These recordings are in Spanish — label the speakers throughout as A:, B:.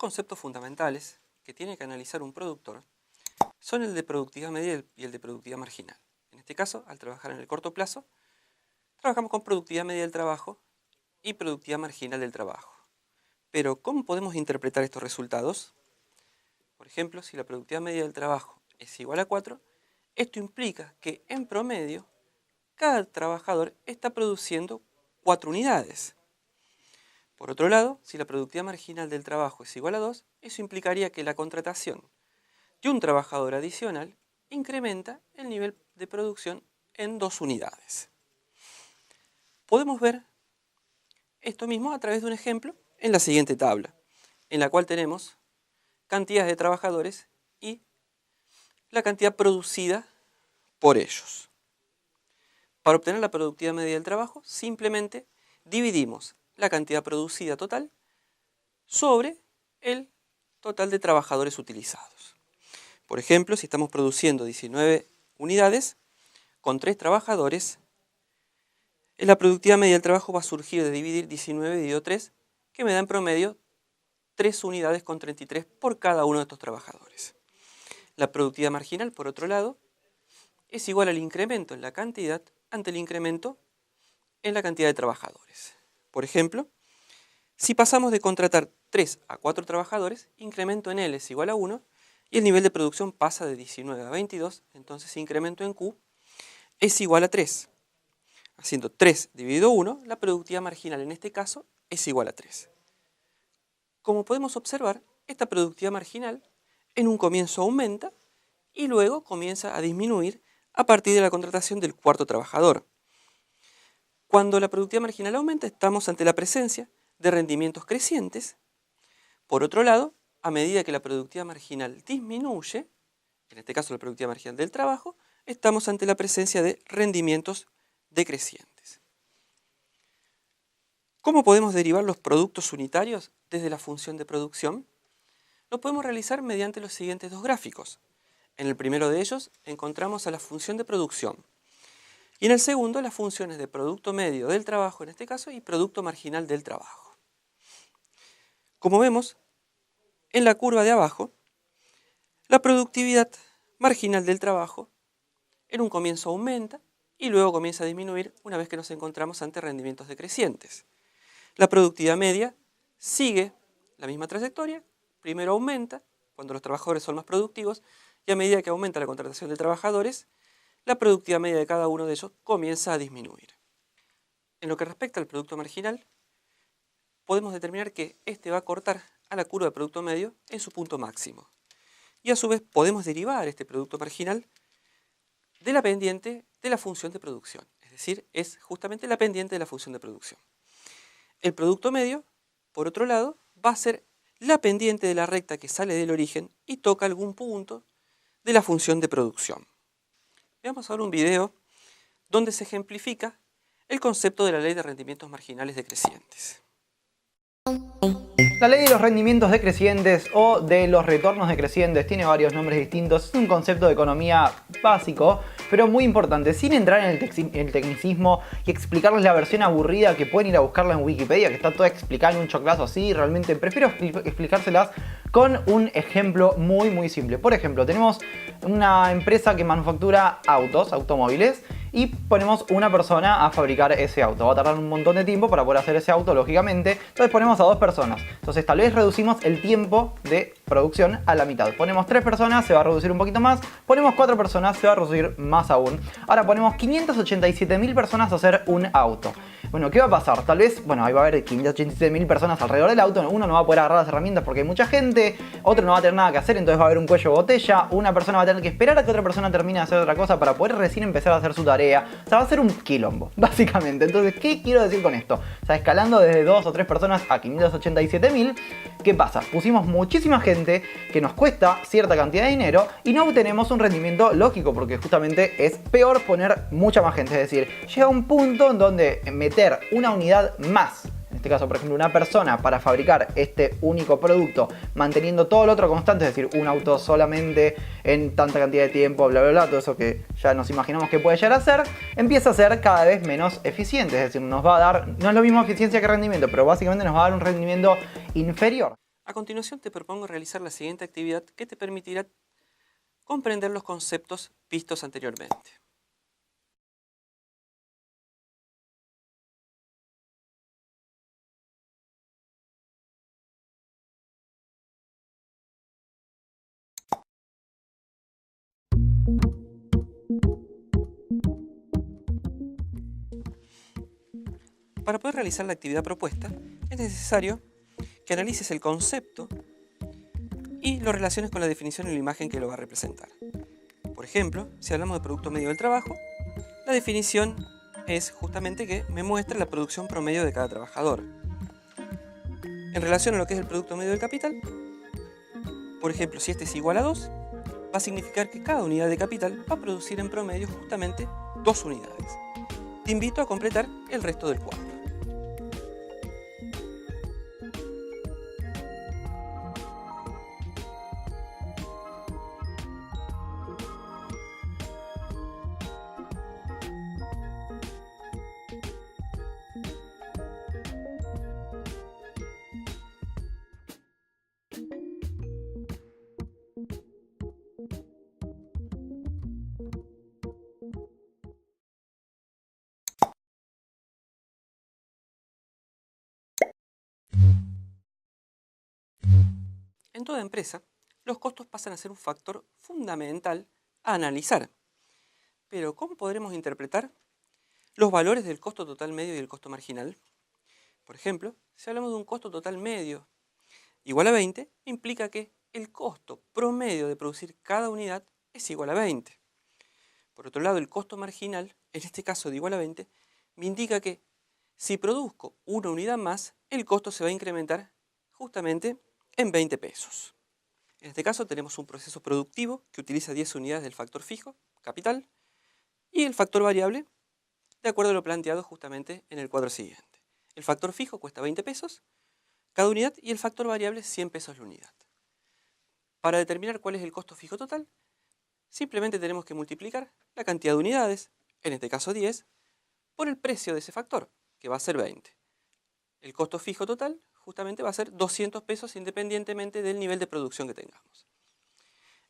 A: conceptos fundamentales que tiene que analizar un productor son el de productividad media y el de productividad marginal. En este caso, al trabajar en el corto plazo, trabajamos con productividad media del trabajo y productividad marginal del trabajo. Pero, ¿cómo podemos interpretar estos resultados? Por ejemplo, si la productividad media del trabajo es igual a 4, esto implica que, en promedio, cada trabajador está produciendo 4 unidades. Por otro lado, si la productividad marginal del trabajo es igual a 2, eso implicaría que la contratación de un trabajador adicional incrementa el nivel de producción en 2 unidades. Podemos ver esto mismo a través de un ejemplo en la siguiente tabla, en la cual tenemos cantidades de trabajadores y la cantidad producida por ellos. Para obtener la productividad media del trabajo, simplemente dividimos la cantidad producida total sobre el total de trabajadores utilizados. Por ejemplo, si estamos produciendo 19 unidades con 3 trabajadores, la productividad media del trabajo va a surgir de dividir 19 dividido 3, que me da en promedio 3 unidades con 33 por cada uno de estos trabajadores. La productividad marginal, por otro lado, es igual al incremento en la cantidad ante el incremento en la cantidad de trabajadores. Por ejemplo, si pasamos de contratar 3 a 4 trabajadores, incremento en L es igual a 1 y el nivel de producción pasa de 19 a 22, entonces incremento en Q es igual a 3. Haciendo 3 dividido 1, la productividad marginal en este caso es igual a 3. Como podemos observar, esta productividad marginal en un comienzo aumenta y luego comienza a disminuir a partir de la contratación del cuarto trabajador. Cuando la productividad marginal aumenta, estamos ante la presencia de rendimientos crecientes. Por otro lado, a medida que la productividad marginal disminuye, en este caso la productividad marginal del trabajo, estamos ante la presencia de rendimientos decrecientes. ¿Cómo podemos derivar los productos unitarios desde la función de producción? Lo podemos realizar mediante los siguientes dos gráficos. En el primero de ellos encontramos a la función de producción y en el segundo las funciones de producto medio del trabajo, en este caso, y producto marginal del trabajo. Como vemos, en la curva de abajo, la productividad marginal del trabajo en un comienzo aumenta y luego comienza a disminuir una vez que nos encontramos ante rendimientos decrecientes. La productividad media sigue la misma trayectoria, primero aumenta cuando los trabajadores son más productivos y a medida que aumenta la contratación de trabajadores, la productividad media de cada uno de ellos comienza a disminuir. En lo que respecta al producto marginal, podemos determinar que este va a cortar a la curva de producto medio en su punto máximo. Y a su vez podemos derivar este producto marginal de la pendiente de la función de producción. Es decir, es justamente la pendiente de la función de producción. El producto medio, por otro lado, va a ser la pendiente de la recta que sale del origen y toca algún punto de la función de producción. Veamos ahora un video donde se ejemplifica el concepto de la ley de rendimientos marginales decrecientes.
B: La ley de los rendimientos decrecientes o de los retornos decrecientes tiene varios nombres distintos. Es un concepto de economía básico, pero muy importante. Sin entrar en el tecnicismo y explicarles la versión aburrida que pueden ir a buscarla en Wikipedia, que está toda explicada en un choclazo así, realmente prefiero explicárselas con un ejemplo muy simple. Por ejemplo, tenemos una empresa que manufactura automóviles, y ponemos una persona a fabricar ese auto. Va a tardar un montón de tiempo para poder hacer ese auto, lógicamente. Entonces ponemos a 2 personas. Entonces tal vez reducimos el tiempo de producción a la mitad. Ponemos 3 personas, se va a reducir un poquito más. Ponemos 4 personas, se va a reducir más aún. Ahora ponemos 587.000 personas a hacer un auto. Bueno, ¿qué va a pasar? Tal vez, ahí va a haber 587.000 personas alrededor del auto. Uno no va a poder agarrar las herramientas porque hay mucha gente. Otro no va a tener nada que hacer, entonces va a haber un cuello de botella. Una persona va a tener que esperar a que otra persona termine de hacer otra cosa para poder recién empezar a hacer su tarea. O sea, va a ser un quilombo, básicamente. Entonces, ¿qué quiero decir con esto? O sea, escalando desde 2 o 3 personas a 587.000, ¿qué pasa? Pusimos muchísima gente que nos cuesta cierta cantidad de dinero y no obtenemos un rendimiento lógico, porque justamente es peor poner mucha más gente. Es decir, llega un punto en donde meter una unidad más, en este caso por ejemplo una persona, para fabricar este único producto, manteniendo todo lo otro constante, es decir, un auto solamente en tanta cantidad de tiempo, bla bla bla, todo eso que ya nos imaginamos que puede llegar a ser, empieza a ser cada vez menos eficiente. Es decir, nos va a dar, no es lo mismo eficiencia que rendimiento, pero básicamente nos va a dar un rendimiento inferior.
A: A continuación te propongo realizar la siguiente actividad que te permitirá comprender los conceptos vistos anteriormente. Para poder realizar la actividad propuesta, es necesario que analices el concepto y lo relaciones con la definición y la imagen que lo va a representar. Por ejemplo, si hablamos de producto medio del trabajo, la definición es justamente que me muestra la producción promedio de cada trabajador. En relación a lo que es el producto medio del capital, por ejemplo, si este es igual a 2, va a significar que cada unidad de capital va a producir en promedio justamente 2 unidades. Te invito a completar el resto del cuadro. En toda empresa, los costos pasan a ser un factor fundamental a analizar. Pero, ¿cómo podremos interpretar los valores del costo total medio y el costo marginal? Por ejemplo, si hablamos de un costo total medio igual a 20, implica que el costo promedio de producir cada unidad es igual a 20. Por otro lado, el costo marginal, en este caso de igual a 20, me indica que si produzco una unidad más, el costo se va a incrementar justamente en 20 pesos. En este caso tenemos un proceso productivo que utiliza 10 unidades del factor fijo, capital, y el factor variable, de acuerdo a lo planteado justamente en el cuadro siguiente. El factor fijo cuesta 20 pesos cada unidad y el factor variable 100 pesos la unidad. Para determinar cuál es el costo fijo total, simplemente tenemos que multiplicar la cantidad de unidades, en este caso 10, por el precio de ese factor, que va a ser 20. El costo fijo total justamente va a ser 200 pesos independientemente del nivel de producción que tengamos.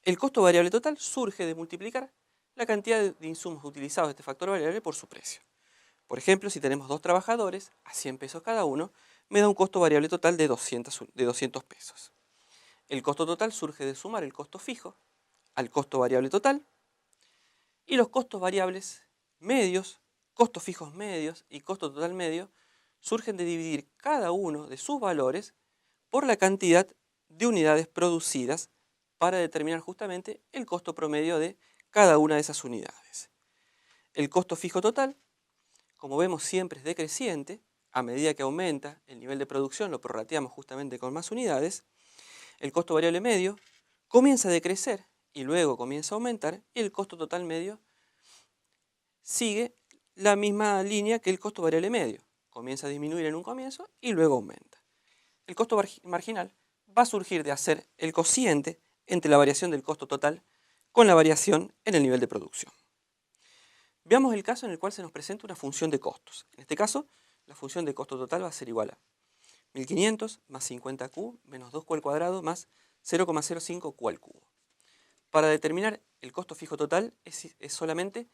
A: El costo variable total surge de multiplicar la cantidad de insumos utilizados de este factor variable por su precio. Por ejemplo, si tenemos 2 trabajadores a 100 pesos cada uno, me da un costo variable total de 200 pesos. El costo total surge de sumar el costo fijo al costo variable total y los costos variables medios, costos fijos medios y costo total medio surgen de dividir cada uno de sus valores por la cantidad de unidades producidas para determinar justamente el costo promedio de cada una de esas unidades. El costo fijo total, como vemos, siempre es decreciente. A medida que aumenta el nivel de producción, lo prorrateamos justamente con más unidades. El costo variable medio comienza a decrecer y luego comienza a aumentar, y el costo total medio sigue la misma línea que el costo variable medio. Comienza a disminuir en un comienzo y luego aumenta. El costo marginal va a surgir de hacer el cociente entre la variación del costo total con la variación en el nivel de producción. Veamos el caso en el cual se nos presenta una función de costos. En este caso, la función de costo total va a ser igual a 1500 más 50q menos 2q al cuadrado más 0,05q al cubo. Para determinar el costo fijo total es solamente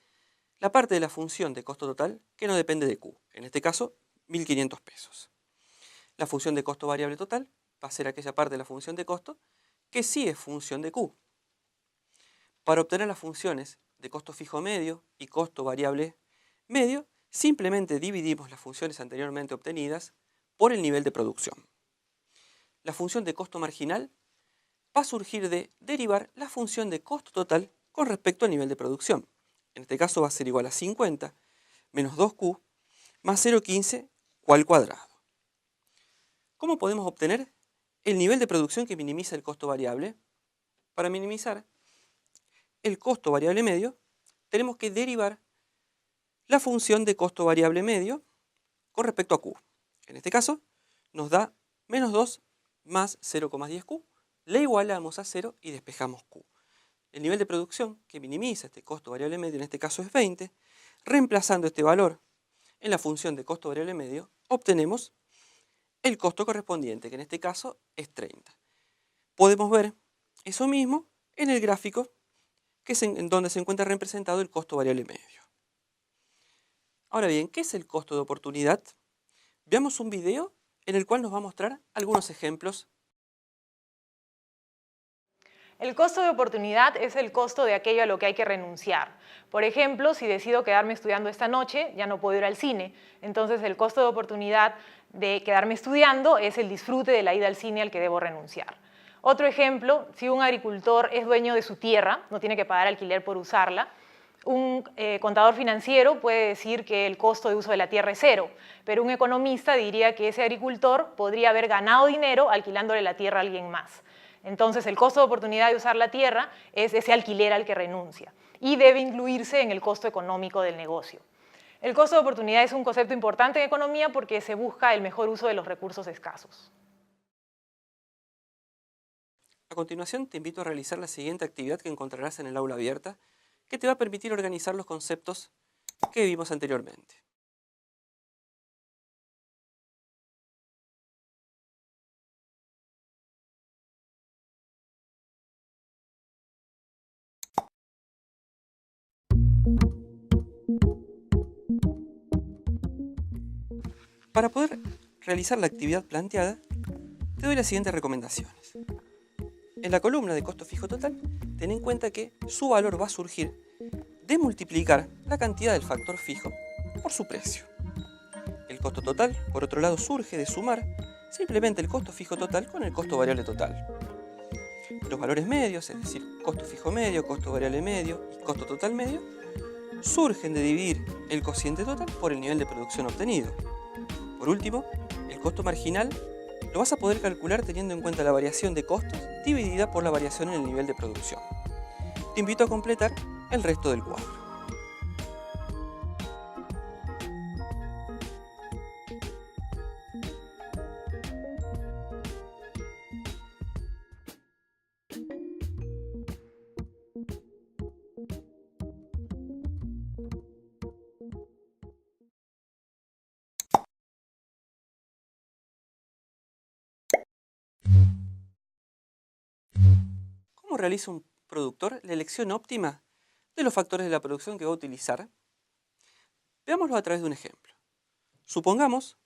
A: la parte de la función de costo total que no depende de q. En este caso, 1500 pesos. La función de costo variable total va a ser aquella parte de la función de costo que sí es función de q. Para obtener las funciones de costo fijo medio y costo variable medio, simplemente dividimos las funciones anteriormente obtenidas por el nivel de producción. La función de costo marginal va a surgir de derivar la función de costo total con respecto al nivel de producción. En este caso va a ser igual a 50 menos 2q más 0,15 q al cuadrado. ¿Cómo podemos obtener el nivel de producción que minimiza el costo variable? Para minimizar el costo variable medio, tenemos que derivar la función de costo variable medio con respecto a q. En este caso, nos da menos 2 más 0,10q, le igualamos a 0 y despejamos q. El nivel de producción que minimiza este costo variable medio, en este caso es 20, reemplazando este valor en la función de costo variable medio, obtenemos el costo correspondiente, que en este caso es 30. podemos ver eso mismo en el gráfico en donde se encuentra representado el costo variable medio. Ahora bien, ¿qué es el costo de oportunidad? Veamos un video en el cual nos va a mostrar algunos ejemplos.
C: El costo de oportunidad es el costo de aquello a lo que hay que renunciar. Por ejemplo, si decido quedarme estudiando esta noche, ya no puedo ir al cine. Entonces, el costo de oportunidad de quedarme estudiando es el disfrute de la ida al cine al que debo renunciar. Otro ejemplo, si un agricultor es dueño de su tierra, no tiene que pagar alquiler por usarla, un contador financiero puede decir que el costo de uso de la tierra es cero, pero un economista diría que ese agricultor podría haber ganado dinero alquilándole la tierra a alguien más. Entonces, el costo de oportunidad de usar la tierra es ese alquiler al que renuncia y debe incluirse en el costo económico del negocio. El costo de oportunidad es un concepto importante en economía porque se busca el mejor uso de los recursos escasos.
A: A continuación, te invito a realizar la siguiente actividad que encontrarás en el aula abierta, que te va a permitir organizar los conceptos que vimos anteriormente. Para poder realizar la actividad planteada, te doy las siguientes recomendaciones. En la columna de costo fijo total, ten en cuenta que su valor va a surgir de multiplicar la cantidad del factor fijo por su precio. El costo total, por otro lado, surge de sumar simplemente el costo fijo total con el costo variable total. Los valores medios, es decir, costo fijo medio, costo variable medio y costo total medio, surgen de dividir el cociente total por el nivel de producción obtenido. Por último, el costo marginal lo vas a poder calcular teniendo en cuenta la variación de costos dividida por la variación en el nivel de producción. Te invito a completar el resto del cuadro. ¿Cómo realiza un productor la elección óptima de los factores de la producción que va a utilizar? Veámoslo a través de un ejemplo. Supongamos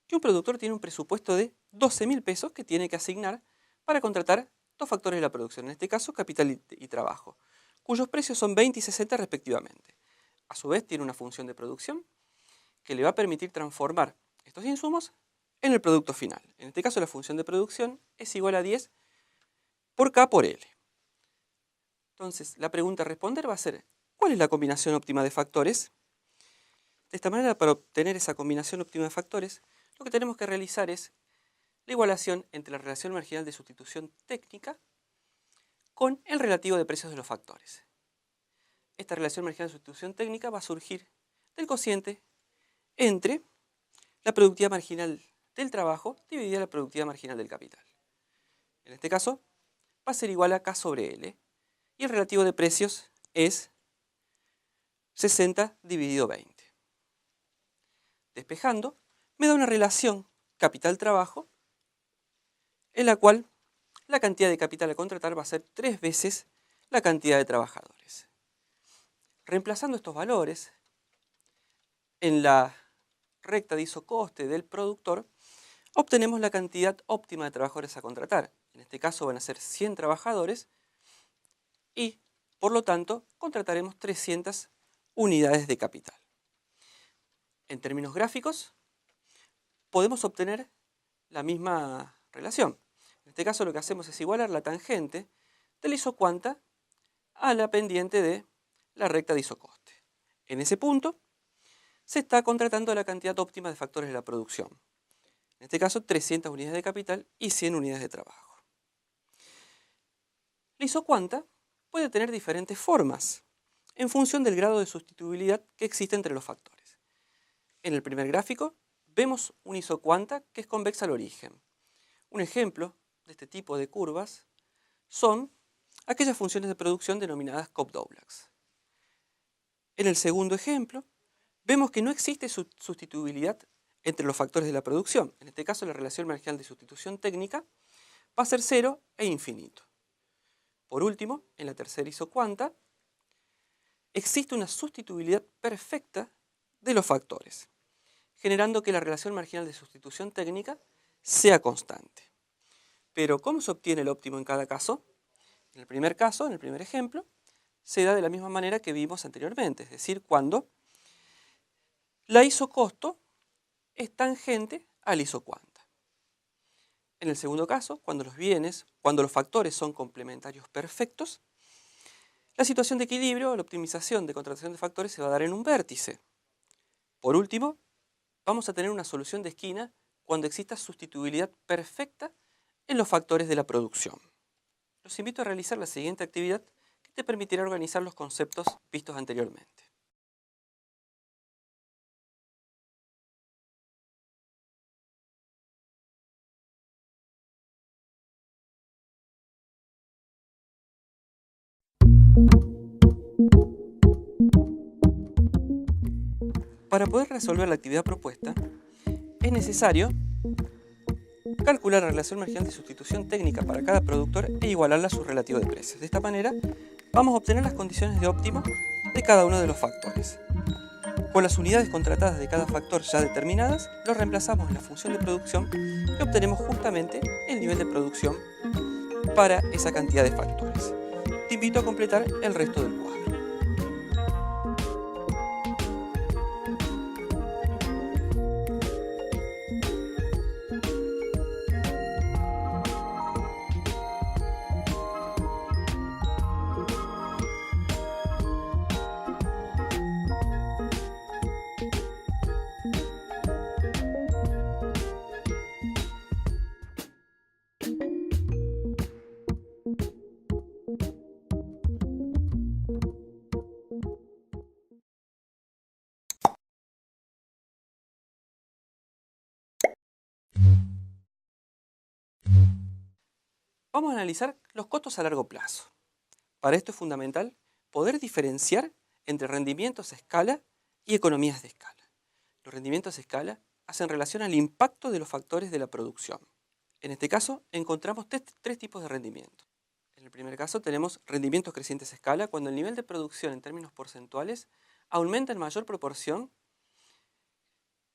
A: que un productor tiene un presupuesto de 12.000 pesos que tiene que asignar para contratar dos factores de la producción, en este caso capital y trabajo, cuyos precios son 20 y 60 respectivamente. A su vez tiene una función de producción que le va a permitir transformar estos insumos en el producto final. En este caso la función de producción es igual a 10 por K por L. Entonces, la pregunta a responder va a ser, ¿cuál es la combinación óptima de factores? De esta manera, para obtener esa combinación óptima de factores, lo que tenemos que realizar es la igualación entre la relación marginal de sustitución técnica con el relativo de precios de los factores. Esta relación marginal de sustitución técnica va a surgir del cociente entre la productividad marginal del trabajo dividida la productividad marginal del capital. En este caso, va a ser igual a K sobre L. Y el relativo de precios es 60 dividido 20. Despejando, me da una relación capital-trabajo en la cual la cantidad de capital a contratar va a ser 3 veces la cantidad de trabajadores. Reemplazando estos valores en la recta de isocoste del productor, obtenemos la cantidad óptima de trabajadores a contratar. En este caso van a ser 100 trabajadores y, por lo tanto, contrataremos 300 unidades de capital. En términos gráficos, podemos obtener la misma relación. En este caso lo que hacemos es igualar la tangente de la isocuanta a la pendiente de la recta de isocoste. En ese punto se está contratando la cantidad óptima de factores de la producción. En este caso 300 unidades de capital y 100 unidades de trabajo. La isocuanta puede tener diferentes formas en función del grado de sustituibilidad que existe entre los factores. En el primer gráfico vemos una isocuanta que es convexa al origen. Un ejemplo de este tipo de curvas son aquellas funciones de producción denominadas Cobb-Douglas. En el segundo ejemplo vemos que no existe sustituibilidad entre los factores de la producción. En este caso la relación marginal de sustitución técnica va a ser 0 e infinito. Por último, en la tercera isocuanta, existe una sustituibilidad perfecta de los factores, generando que la relación marginal de sustitución técnica sea constante. Pero, ¿cómo se obtiene el óptimo en cada caso? En el primer caso, en el primer ejemplo, se da de la misma manera que vimos anteriormente, es decir, cuando la isocosto es tangente a la isocuanta. En el segundo caso, cuando los factores son complementarios perfectos, la situación de equilibrio o la optimización de contratación de factores se va a dar en un vértice. Por último, vamos a tener una solución de esquina cuando exista sustituibilidad perfecta en los factores de la producción. Los invito a realizar la siguiente actividad que te permitirá organizar los conceptos vistos anteriormente. Para poder resolver la actividad propuesta, es necesario calcular la relación marginal de sustitución técnica para cada productor e igualarla a su relativo de precios. De esta manera, vamos a obtener las condiciones de óptimo de cada uno de los factores. Con las unidades contratadas de cada factor ya determinadas, los reemplazamos en la función de producción y obtenemos justamente el nivel de producción para esa cantidad de factores. Te invito a completar el resto del cuadro. Vamos a analizar los costos a largo plazo. Para esto es fundamental poder diferenciar entre rendimientos a escala y economías de escala. Los rendimientos a escala hacen relación al impacto de los factores de la producción. En este caso encontramos tres tipos de rendimientos. En el primer caso tenemos rendimientos crecientes a escala, cuando el nivel de producción en términos porcentuales aumenta en mayor proporción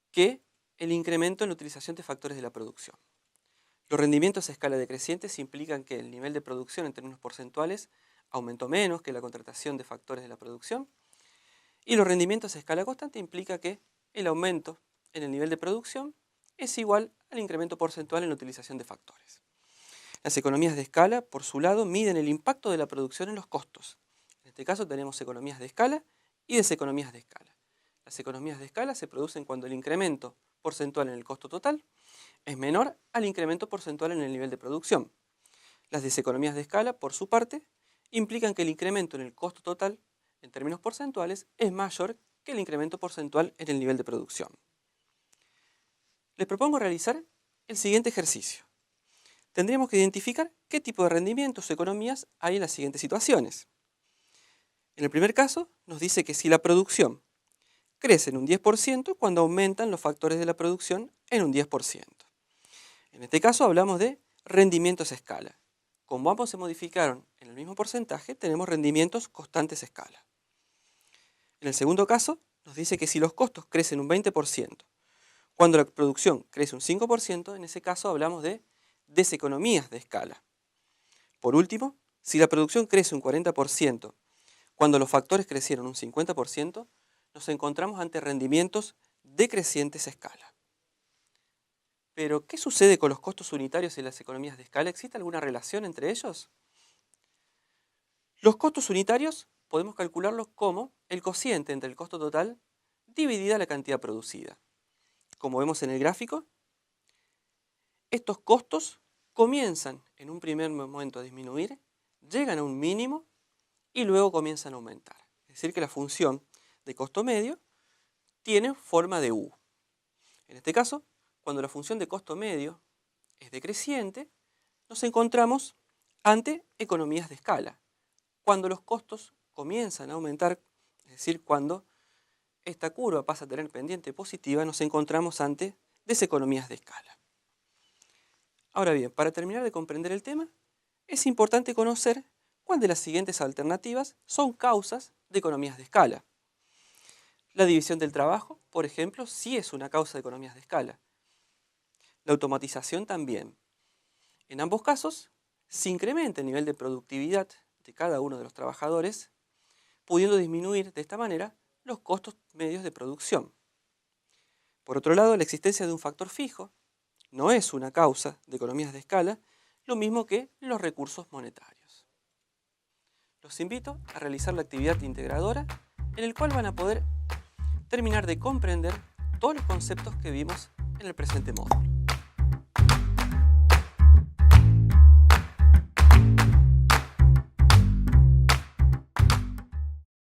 A: que el incremento en la utilización de factores de la producción. Los rendimientos a escala decrecientes implican que el nivel de producción en términos porcentuales aumentó menos que la contratación de factores de la producción, y los rendimientos a escala constante implica que el aumento en el nivel de producción es igual al incremento porcentual en la utilización de factores. Las economías de escala, por su lado, miden el impacto de la producción en los costos. En este caso tenemos economías de escala y deseconomías de escala. Las economías de escala se producen cuando el incremento porcentual en el costo total es menor al incremento porcentual en el nivel de producción. Las deseconomías de escala, por su parte, implican que el incremento en el costo total, en términos porcentuales, es mayor que el incremento porcentual en el nivel de producción. Les propongo realizar el siguiente ejercicio. Tendríamos que identificar qué tipo de rendimientos o economías hay en las siguientes situaciones. En el primer caso, nos dice que si la producción crece en un 10% cuando aumentan los factores de la producción en un 10%. En este caso hablamos de rendimientos a escala. Como ambos se modificaron en el mismo porcentaje, tenemos rendimientos constantes a escala. En el segundo caso, nos dice que si los costos crecen un 20%, cuando la producción crece un 5%, en ese caso hablamos de deseconomías de escala. Por último, si la producción crece un 40%, cuando los factores crecieron un 50%, nos encontramos ante rendimientos decrecientes a escala. Pero, ¿qué sucede con los costos unitarios y las economías de escala? ¿Existe alguna relación entre ellos? Los costos unitarios podemos calcularlos como el cociente entre el costo total dividida la cantidad producida. Como vemos en el gráfico, estos costos comienzan en un primer momento a disminuir, llegan a un mínimo y luego comienzan a aumentar. Es decir, que la función de costo medio tiene forma de U. En este caso, cuando la función de costo medio es decreciente, nos encontramos ante economías de escala. Cuando los costos comienzan a aumentar, es decir, cuando esta curva pasa a tener pendiente positiva, nos encontramos ante deseconomías de escala. Ahora bien, para terminar de comprender el tema, es importante conocer cuál de las siguientes alternativas son causas de economías de escala. La división del trabajo, por ejemplo, sí es una causa de economías de escala. La automatización también. En ambos casos, se incrementa el nivel de productividad de cada uno de los trabajadores, pudiendo disminuir de esta manera los costos medios de producción. Por otro lado, la existencia de un factor fijo no es una causa de economías de escala, lo mismo que los recursos monetarios. Los invito a realizar la actividad integradora, en el cual van a poder terminar de comprender todos los conceptos que vimos en el presente módulo.